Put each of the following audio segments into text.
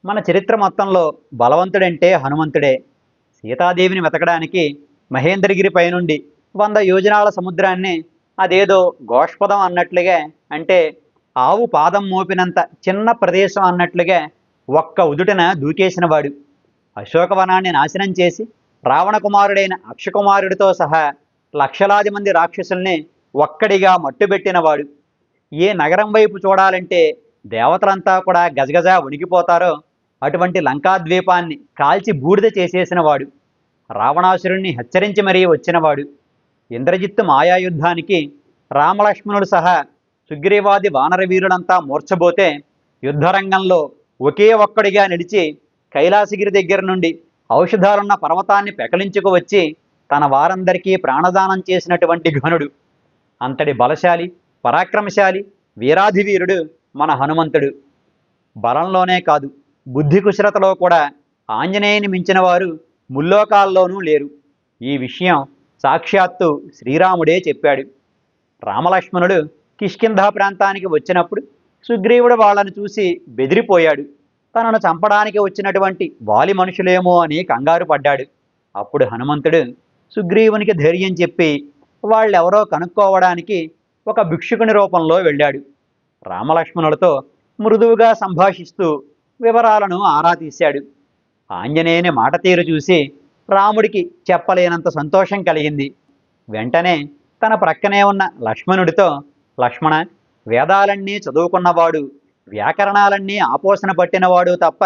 మన చరిత్ర మొత్తంలో బలవంతుడంటే హనుమంతుడే. సీతాదేవిని వెతకడానికి మహేంద్రగిరి పైనుండి 100 యోజనాల సముద్రాన్ని అదేదో గోష్పదం అన్నట్లుగా, అంటే ఆవు పాదం మోపినంత చిన్న ప్రదేశం అన్నట్లుగా ఒక్క ఉదుటన దూకేసినవాడు. అశోకవనాన్ని నాశనం చేసి రావణ కుమారుడైన అక్షకుమారుడితో సహా లక్షలాది మంది రాక్షసుల్ని ఒక్కడిగా మట్టుబెట్టినవాడు. ఏ నగరం వైపు చూడాలంటే దేవతలంతా కూడా గజగజ వణికిపోతారో అటువంటి లంకాద్వీపాన్ని కాల్చి బూడిద చేసేసినవాడు. రావణాసురుణ్ణి హెచ్చరించి మరీ వచ్చినవాడు. ఇంద్రజిత్తు మాయాయుద్ధానికి రామలక్ష్మణుడు సహా సుగ్రీవాది వానర వీరులంతా మూర్ఛబోతే యుద్ధరంగంలో ఒకే ఒక్కడిగా నిలిచి కైలాసగిరి దగ్గర నుండి ఔషధాలున్న పర్వతాన్ని పెకలించుకు వచ్చి తన వారందరికీ ప్రాణదానం చేసినటువంటి ఘనుడు. అంతటి బలశాలి, పరాక్రమశాలి, వీరాధివీరుడు మన హనుమంతుడు. బలంలోనే కాదు, బుద్ధి కుశలతలో కూడా ఆంజనేయుని మించిన వారు ముల్లోకాల్లోనూ లేరు. ఈ విషయం సాక్షాత్తు శ్రీరాముడే చెప్పాడు. రామలక్ష్మణుడు కిష్కింధా ప్రాంతానికి వచ్చినప్పుడు సుగ్రీవుడు వాళ్ళని చూసి బెదిరిపోయాడు. తనను చంపడానికి వచ్చినటువంటి వాలి మనుషులేమో అని కంగారు పడ్డాడు. అప్పుడు హనుమంతుడు సుగ్రీవునికి ధైర్యం చెప్పి వాళ్ళెవరో కనుక్కోవడానికి ఒక భిక్షుకుని రూపంలో వెళ్ళాడు. రామలక్ష్మణులతో మృదువుగా సంభాషిస్తూ వివరాలను ఆరా తీశాడు. ఆంజనేయుని మాట తీరు చూసి రాముడికి చెప్పలేనంత సంతోషం కలిగింది. వెంటనే తన ప్రక్కనే ఉన్న లక్ష్మణుడితో, లక్ష్మణ, వేదాలన్నీ చదువుకున్నవాడు, వ్యాకరణాలన్నీ ఆపోసన పట్టినవాడు తప్ప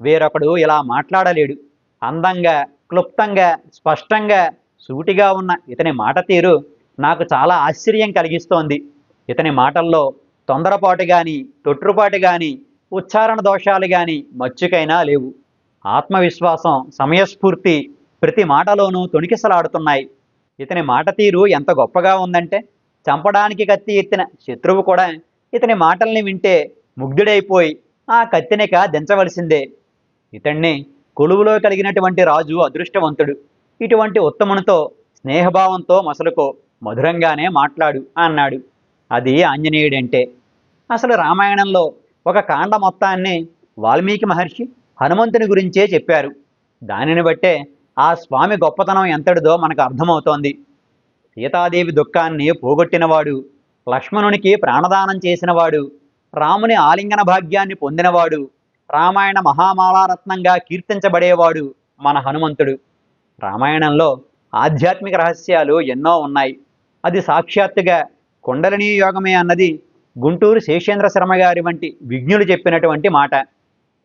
వేరొకడు ఇలా మాట్లాడలేడు. అందంగా, క్లుప్తంగా, స్పష్టంగా, సూటిగా ఉన్న ఇతని మాట తీరు నాకు చాలా ఆశ్చర్యం కలిగిస్తోంది. ఇతని మాటల్లో తొందరపాటు కానీ, తొట్రుపాటు కానీ, ఉచ్చారణ దోషాలు కానీ మచ్చుకైనా లేవు. ఆత్మవిశ్వాసం, సమయస్ఫూర్తి ప్రతి మాటలోనూ తొణికిసలాడుతున్నాయి. ఇతని మాట తీరు ఎంత గొప్పగా ఉందంటే చంపడానికి కత్తి ఎత్తిన శత్రువు కూడా ఇతని మాటల్ని వింటే ముగ్ధుడైపోయి ఆ కత్తినిక దించవలసిందే. ఇతన్ని కొలువులో కలిగినటువంటి రాజు అదృష్టవంతుడు. ఇటువంటి ఉత్తమునితో స్నేహభావంతో మసలుకో, మధురంగానే మాట్లాడు అన్నాడు. అది ఆంజనేయుడంటే. అసలు రామాయణంలో ఒక కాండ మొత్తాన్ని వాల్మీకి మహర్షి హనుమంతుని గురించే చెప్పారు. దానిని బట్టే ఆ స్వామి గొప్పతనం ఎంతటిదో మనకు అర్థమవుతోంది. సీతాదేవి దుఃఖాన్ని పోగొట్టినవాడు, లక్ష్మణునికి ప్రాణదానం చేసినవాడు, రాముని ఆలింగన భాగ్యాన్ని పొందినవాడు, రామాయణ మహామాలారత్నంగా కీర్తించబడేవాడు మన హనుమంతుడు. రామాయణంలో ఆధ్యాత్మిక రహస్యాలు ఎన్నో ఉన్నాయి. అది సాక్షాత్తుగా కుండలినీ యోగమే అన్నది గుంటూరు శేషేంద్ర శర్మ గారి వంటి విజ్ఞులు చెప్పినటువంటి మాట.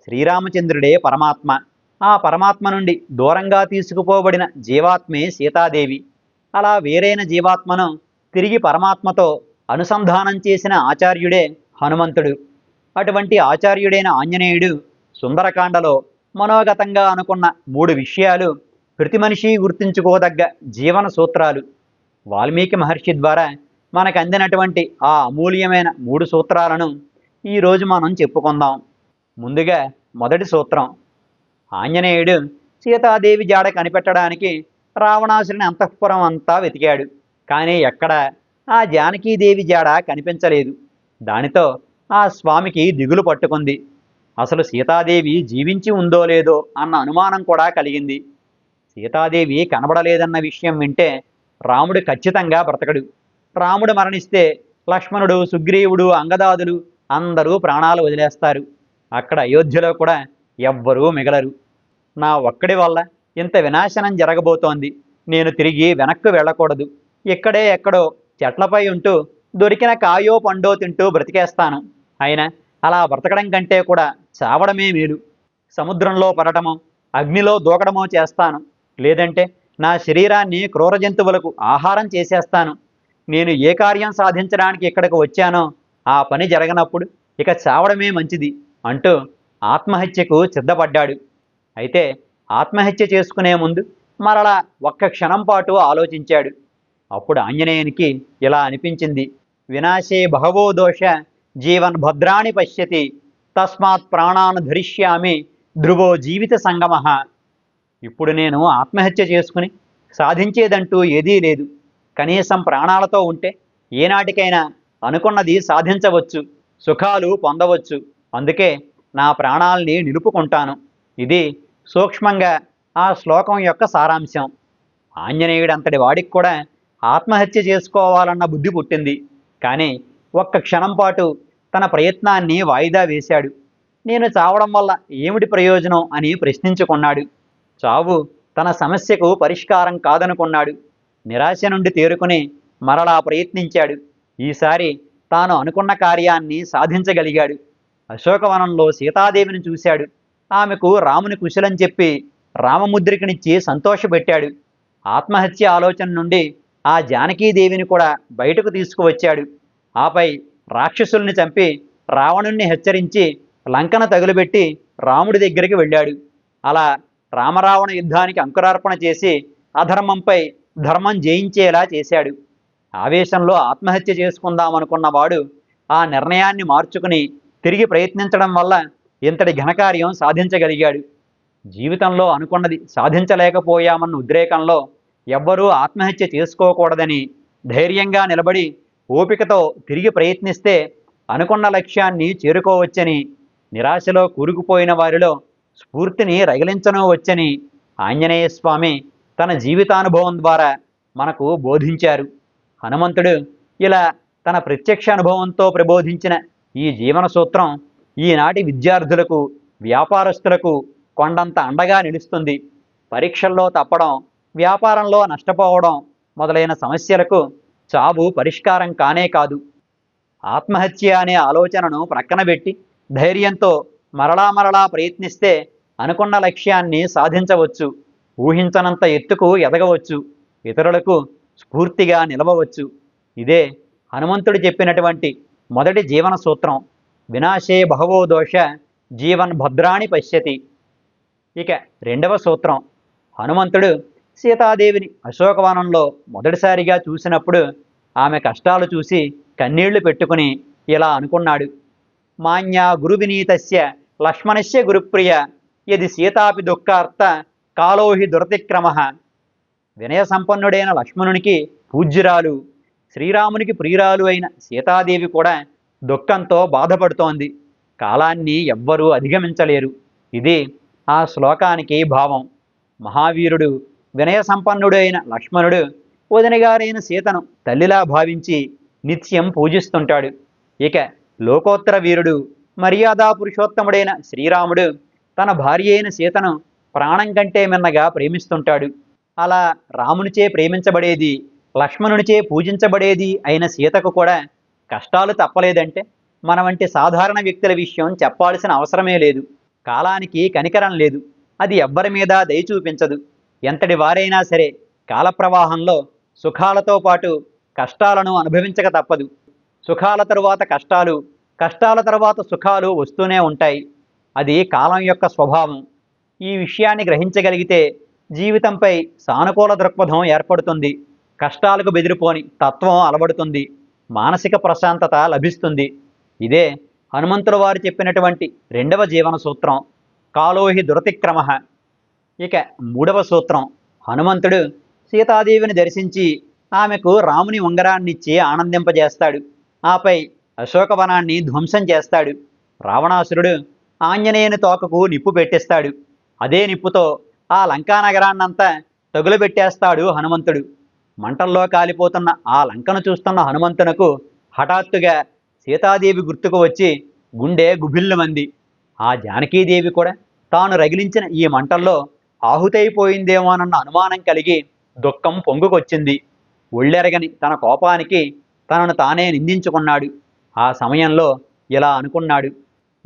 శ్రీరామచంద్రుడే పరమాత్మ. ఆ పరమాత్మ నుండి దూరంగా తీసుకుపోబడిన జీవాత్మే సీతాదేవి. అలా వేరైన జీవాత్మను తిరిగి పరమాత్మతో అనుసంధానం చేసిన ఆచార్యుడే హనుమంతుడు. అటువంటి ఆచార్యుడైన ఆంజనేయుడు సుందరకాండలో మనోగతంగా అనుకున్న 3 విషయాలు ప్రతి మనిషి గుర్తుంచుకోదగ్గ జీవన సూత్రాలు. వాల్మీకి మహర్షి ద్వారా మనకు అందినటువంటి ఆ అమూల్యమైన 3 సూత్రాలను ఈరోజు మనం చెప్పుకుందాం. ముందుగా మొదటి సూత్రం. ఆంజనేయుడు సీతాదేవి జాడ కనిపెట్టడానికి రావణాసురుని అంతఃపురం అంతా వెతికాడు. కానీ ఎక్కడ ఆ జానకీదేవి జాడ కనిపించలేదు. దానితో ఆ స్వామికి దిగులు పట్టుకుంది. అసలు సీతాదేవి జీవించి ఉందో లేదో అన్న అనుమానం కూడా కలిగింది. సీతాదేవి కనబడలేదన్న విషయం వింటే రాముడు ఖచ్చితంగా బ్రతకడు. రాముడు మరణిస్తే లక్ష్మణుడు, సుగ్రీవుడు, అంగదాదులు అందరూ ప్రాణాలు వదిలేస్తారు. అక్కడ అయోధ్యలో కూడా ఎవ్వరూ మిగలరు. నా ఒక్కడి వల్ల ఇంత వినాశనం జరగబోతోంది. నేను తిరిగి వెనక్కు వెళ్ళకూడదు. ఇక్కడే ఎక్కడో చెట్లపై ఉంటూ దొరికిన కాయో పండో తింటూ బ్రతికేస్తాను. అయినా అలా బ్రతకడం కంటే కూడా చావడమే మేలు. సముద్రంలో పడటమో, అగ్నిలో దూకడమో చేస్తాను. లేదంటే నా శరీరాన్ని క్రూర జంతువులకు ఆహారం చేసేస్తాను. నేను ఏ కార్యం సాధించడానికి ఇక్కడికి వచ్చానో ఆ పని జరగనప్పుడు ఇక చావడమే మంచిది అంటూ ఆత్మహత్యకు సిద్ధపడ్డాడు. అయితే ఆత్మహత్య చేసుకునే ముందు మరలా ఒక్క క్షణం పాటు ఆలోచించాడు. అప్పుడు ఆంజనేయునికి ఇలా అనిపించింది. వినాశే బహవో దోష జీవన్ భద్రాణి పశ్యతి తస్మాత్ ప్రాణాను ధరిష్యామి ధ్రువో జీవిత సంగమ. ఇప్పుడు నేను ఆత్మహత్య చేసుకుని సాధించేదంటూ ఏదీ లేదు. కనీసం ప్రాణాలతో ఉంటే ఏనాటికైనా అనుకున్నది సాధించవచ్చు, సుఖాలు పొందవచ్చు. అందుకే నా ప్రాణాల్ని నిలుపుకుంటాను. ఇది సూక్ష్మంగా ఆ శ్లోకం యొక్క సారాంశం. ఆంజనేయుడంతటి వాడికి కూడా ఆత్మహత్య చేసుకోవాలన్న బుద్ధి పుట్టింది. కానీ ఒక్క క్షణం పాటు తన ప్రయత్నాన్ని వాయిదా వేశాడు. నేను చావడం వల్ల ఏమిటి ప్రయోజనం అని ప్రశ్నించుకున్నాడు. చావు తన సమస్యకు పరిష్కారం కాదనుకున్నాడు. నిరాశ నుండి తేరుకుని మరలా ప్రయత్నించాడు. ఈసారి తాను అనుకున్న కార్యాన్ని సాధించగలిగాడు. అశోకవనంలో సీతాదేవిని చూశాడు. ఆమెకు రాముని కుశలం చెప్పి రామముద్రికనిచ్చి సంతోషపెట్టాడు. ఆత్మహత్య ఆలోచన నుండి ఆ జానకీదేవిని కూడా బయటకు తీసుకువచ్చాడు. ఆపై రాక్షసుల్ని చంపి రావణుణ్ణి హెచ్చరించి లంకను తగులుబెట్టి రాముడి దగ్గరికి వెళ్ళాడు. అలా రామరావణ యుద్ధానికి అంకురార్పణ చేసి అధర్మంపై ధర్మం జయించేలా చేశాడు. ఆవేశంలో ఆత్మహత్య చేసుకుందామనుకున్న వాడు ఆ నిర్ణయాన్ని మార్చుకుని తిరిగి ప్రయత్నించడం వల్ల ఇంతటి ఘనకార్యం సాధించగలిగాడు. జీవితంలో అనుకున్నది సాధించలేకపోయామన్న ఉద్రేకంలో ఎవ్వరూ ఆత్మహత్య చేసుకోకూడదని ధైర్యంగా నిలబడి ఓపికతో తిరిగి ప్రయత్నిస్తే అనుకున్న లక్ష్యాన్ని చేరుకోవచ్చని, నిరాశలో కూరుకుపోయిన వారిలో స్ఫూర్తిని రగిలించను వచ్చని ఆంజనేయ స్వామి తన జీవితానుభవం ద్వారా మనకు బోధించారు. హనుమంతుడు ఇలా తన ప్రత్యక్ష అనుభవంతో ప్రబోధించిన ఈ జీవన సూత్రం ఈనాటి విద్యార్థులకు, వ్యాపారస్తులకు కొండంత అండగా నిలుస్తుంది. పరీక్షల్లో తప్పడం, వ్యాపారంలో నష్టపోవడం మొదలైన సమస్యలకు చావు పరిష్కారం కానే కాదు. ఆత్మహత్య అనే ఆలోచనను ప్రక్కన పెట్టి ధైర్యంతో మరలా మరలా ప్రయత్నిస్తే అనుకున్న లక్ష్యాన్ని సాధించవచ్చు. ఊహించనంత ఎత్తుకు ఎదగవచ్చు. ఇతరులకు స్ఫూర్తిగా నిలవవచ్చు. ఇదే హనుమంతుడు చెప్పినటువంటి మొదటి జీవన సూత్రం. వినాశే బహవో దోష జీవన్ భద్రాణి పశ్యతి. ఇక రెండవ సూత్రం. హనుమంతుడు సీతాదేవిని అశోకవనంలో మొదటిసారిగా చూసినప్పుడు ఆమె కష్టాలు చూసి కన్నీళ్లు పెట్టుకుని ఇలా అనుకున్నాడు. మాన్యా గురు వినీతస్య లక్ష్మణస్య గురుప్రియ యది సీతాపి దుఃఖార్త కాలోహి దురతిక్రమ. వినయ సంపన్నుడైన లక్ష్మణునికి పూజ్యురాలు, శ్రీరామునికి ప్రియురాలు అయిన సీతాదేవి కూడా దుఃఖంతో బాధపడుతోంది. కాలాన్ని ఎవ్వరూ అధిగమించలేరు. ఇది ఆ శ్లోకానికి భావం. మహావీరుడు, వినయ సంపన్నుడు అయిన లక్ష్మణుడు వదినగారైన సీతను తల్లిలా భావించి నిత్యం పూజిస్తుంటాడు. ఇక లోకోత్తర వీరుడు, మర్యాదా పురుషోత్తముడైన శ్రీరాముడు తన భార్య అయిన సీతను ప్రాణం కంటే మిన్నగా ప్రేమిస్తుంటాడు. అలా రామునిచే ప్రేమించబడేది, లక్ష్మణునిచే పూజించబడేది అయిన సీతకు కూడా కష్టాలు తప్పలేదంటే మన వంటి సాధారణ వ్యక్తుల విషయం చెప్పాల్సిన అవసరమే లేదు. కాలానికి కనికరం లేదు. అది ఎవ్వరి మీద దయ చూపించదు. ఎంతటి వారైనా సరే కాలప్రవాహంలో సుఖాలతో పాటు కష్టాలను అనుభవించక తప్పదు. సుఖాల తరువాత కష్టాలు, కష్టాల తరువాత సుఖాలు వస్తూనే ఉంటాయి. అది కాలం యొక్క స్వభావం. ఈ విషయాన్ని గ్రహించగలిగితే జీవితంపై సానుకూల దృక్పథం ఏర్పడుతుంది. కష్టాలకు బెదిరిపోని తత్వం అలవడుతుంది. మానసిక ప్రశాంతత లభిస్తుంది. ఇదే హనుమంతుల వారు చెప్పినటువంటి రెండవ జీవన సూత్రం, కాలోహి దురతిక్రమ. ఇక మూడవ సూత్రం. హనుమంతుడు సీతాదేవిని దర్శించి ఆమెకు రాముని ఉంగరాన్నిచ్చి ఆనందింపజేస్తాడు. ఆపై అశోకవనాన్ని ధ్వంసం చేస్తాడు. రావణాసురుడు ఆంజనేయుని తోకకు నిప్పు పెట్టిస్తాడు. అదే నిప్పుతో ఆ లంకానగరాన్నంతా తగులబెట్టేస్తాడు హనుమంతుడు. మంటల్లో కాలిపోతున్న ఆ లంకను చూస్తున్న హనుమంతునకు హఠాత్తుగా సీతాదేవి గుర్తుకు వచ్చి గుండె గుభిల్లుమంది. ఆ జానకీదేవి కూడా తాను రగిలించిన ఈ మంటల్లో ఆహుతైపోయిందేమోనన్న అనుమానం కలిగి దుఃఖం పొంగుకొచ్చింది. ఒళ్ళెరగని తన కోపానికి తనను తానే నిందించుకున్నాడు. ఆ సమయంలో ఇలా అనుకున్నాడు.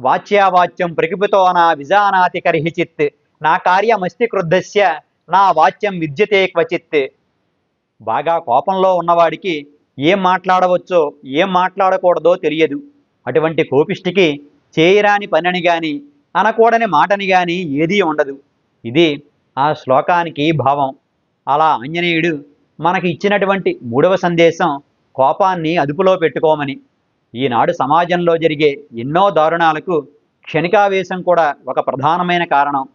వాచ్యావాచ్యం ప్రకిపితో నా విజానాతి కర్హిచిత్ నా కార్యమస్తి క్రుద్ధస్య నా వాచ్యం విద్యతే క్వచిత్. బాగా కోపంలో ఉన్నవాడికి ఏం మాట్లాడవచ్చో ఏం మాట్లాడకూడదో తెలియదు. అటువంటి కోపిష్టికి చేయరాని పనిని గాని అనకూడని మాటని గాని ఏదీ ఉండదు. ఇది ఆ శ్లోకానికి భావం. అలా ఆంజనేయుడు మనకి ఇచ్చినటువంటి మూడవ సందేశం కోపాన్ని అదుపులో పెట్టుకోమని. ఈనాడు సమాజంలో జరిగే ఎన్నో దారుణాలకు క్షణికావేశం కూడా ఒక ప్రధానమైన కారణం.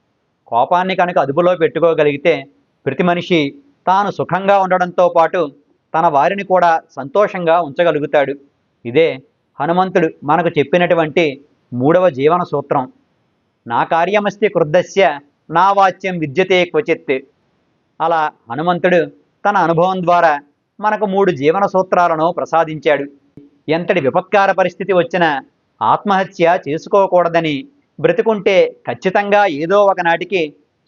కోపాన్ని కనుక అదుపులో పెట్టుకోగలిగితే ప్రతి మనిషి తాను సుఖంగా ఉండడంతో పాటు తన వారిని కూడా సంతోషంగా ఉంచగలుగుతాడు. ఇదే హనుమంతుడు మనకు చెప్పినటువంటి మూడవ జీవన సూత్రం. నా కార్యమస్తి క్రుద్ధస్య నా వాచ్యం విద్యతే క్వచిత్. అలా హనుమంతుడు తన అనుభవం ద్వారా మనకు 3 జీవన సూత్రాలను ప్రసాదించాడు. ఎంతటి విపత్కార పరిస్థితి వచ్చినా ఆత్మహత్య చేసుకోకూడదని, బ్రతుకుంటే ఖచ్చితంగా ఏదో ఒకనాటికి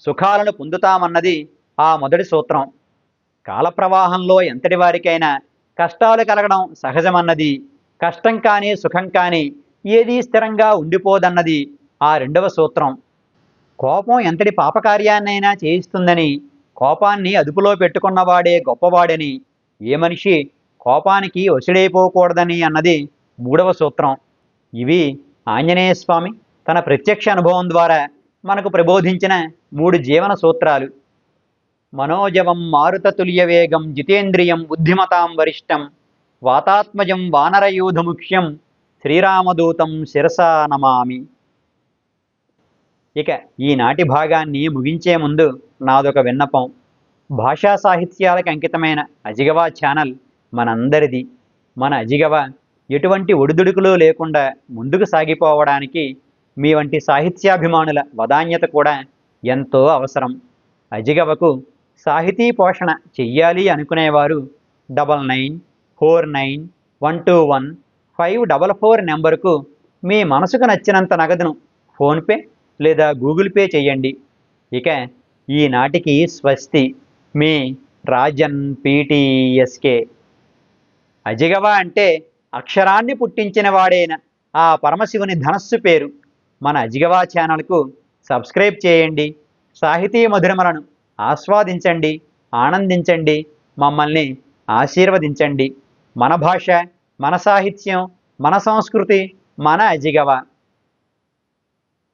సుఖాలను పొందుతామన్నది ఆ మొదటి సూత్రం. కాలప్రవాహంలో ఎంతటి వారికైనా కష్టాలు కలగడం సహజమన్నది, కష్టం కానీ సుఖం కానీ ఏదీ స్థిరంగా ఉండిపోదన్నది ఆ రెండవ సూత్రం. కోపం ఎంతటి పాపకార్యాన్నైనా చేయిస్తుందని, కోపాన్ని అదుపులో పెట్టుకున్నవాడే గొప్పవాడని, ఏ మనిషి కోపానికి వశుడైపోకూడదని అన్నది మూడవ సూత్రం. ఇవి ఆంజనేయ స్వామి తన ప్రత్యక్ష అనుభవం ద్వారా మనకు ప్రబోధించిన 3 జీవన సూత్రాలు. మనోజవం మారుతతుల్యవేగం జితేంద్రియం బుద్ధిమతాం వరిష్టం వాతాత్మజం వానరయూధముఖ్యం శ్రీరామదూతం శిరసా నమామి. ఇక ఈనాటి భాగాన్ని ముగించే ముందు నాదొక విన్నపం. భాషా సాహిత్యాలకు అంకితమైన అజిగవ ఛానల్ మనందరిది. మన అజిగవ ఎటువంటి ఒడిదుడుకులు లేకుండా ముందుకు సాగిపోవడానికి మీ వంటి సాహిత్యాభిమానుల వదాన్యత కూడా ఎంతో అవసరం. అజిగవకు సాహితీ పోషణ చెయ్యాలి అనుకునేవారు 9949121544 నెంబరుకు మీ మనసుకు నచ్చినంత నగదును ఫోన్పే లేదా గూగుల్ పే చేయండి. ఇక ఈనాటికి స్వస్తి. మీ రాజన్ పీటీఎస్కే. అజిగవ అంటే అక్షరాన్ని పుట్టించిన వాడైన ఆ పరమశివుని ధనస్సు పేరు. మన అజిగవ ఛానల్కు సబ్స్క్రైబ్ చేయండి. సాహితీ మధురమలను ఆస్వాదించండి, ఆనందించండి, మమ్మల్ని ఆశీర్వదించండి. మన భాష, మన సాహిత్యం, మన సంస్కృతి, మన అజిగవ.